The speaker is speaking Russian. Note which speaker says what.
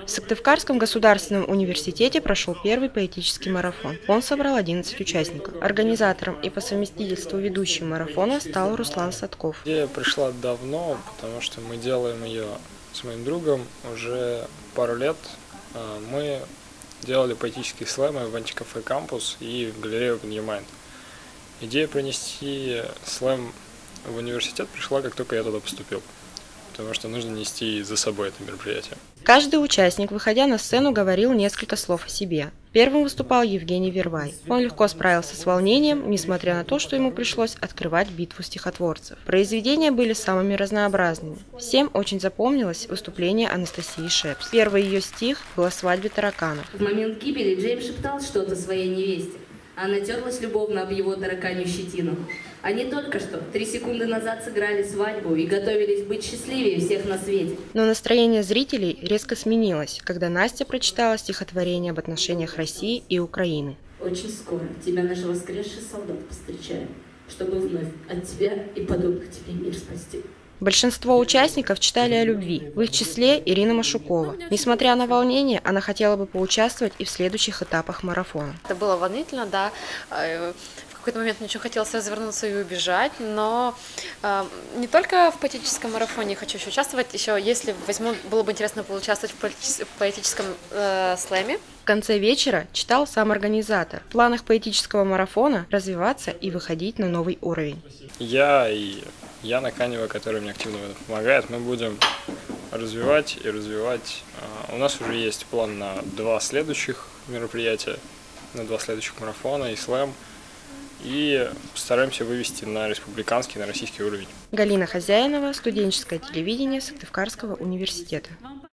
Speaker 1: В Сыктывкарском государственном университете прошел первый поэтический марафон. Он собрал 11 участников. Организатором и по совместительству ведущим марафона стал Руслан Садков.
Speaker 2: Идея пришла давно, потому что мы делаем ее с моим другом уже пару лет. Мы делали поэтические слэмы в антикафе «Кампус» и в галерее Open Your Mind. Идея принести слэм в университет пришла, как только я туда поступил, потому что нужно нести за собой это мероприятие.
Speaker 1: Каждый участник, выходя на сцену, говорил несколько слов о себе. Первым выступал Евгений Вервай. Он легко справился с волнением, несмотря на то, что ему пришлось открывать битву стихотворцев. Произведения были самыми разнообразными. Всем очень запомнилось выступление Анастасии Шепс. Первый ее стих был о свадьбе тараканов.
Speaker 3: В момент гибели Джеймс шептал что-то своей невесте. Она терлась любовно об его тараканью щетину. Они только что, 3 секунды назад, сыграли свадьбу и готовились быть счастливее всех на свете.
Speaker 1: Но настроение зрителей резко сменилось, когда Настя прочитала стихотворение об отношениях России и Украины.
Speaker 3: Очень скоро тебя наш воскресший солдат повстречает, чтобы вновь от тебя и подобных тебе мир спасти.
Speaker 1: Большинство участников читали о любви, в их числе Ирина Машукова. Несмотря на волнение, она хотела бы поучаствовать и в следующих этапах марафона.
Speaker 4: Это было волнительно, да. В какой-то момент мне очень хотелось развернуться и убежать, но не только в поэтическом марафоне хочу еще участвовать, еще если возьму, было бы интересно поучаствовать в поэтическом слэме.
Speaker 1: В конце вечера читал сам организатор. В планах поэтического марафона развиваться и выходить на новый уровень.
Speaker 2: Я и Яна Канева, которая мне активно помогает, мы будем развивать и развивать. У нас уже есть план на 2 следующих мероприятия, на 2 следующих марафона и слэм. И стараемся вывести на республиканский, на российский уровень.
Speaker 1: Галина Хозяинова, студенческое телевидение Сыктывкарского университета.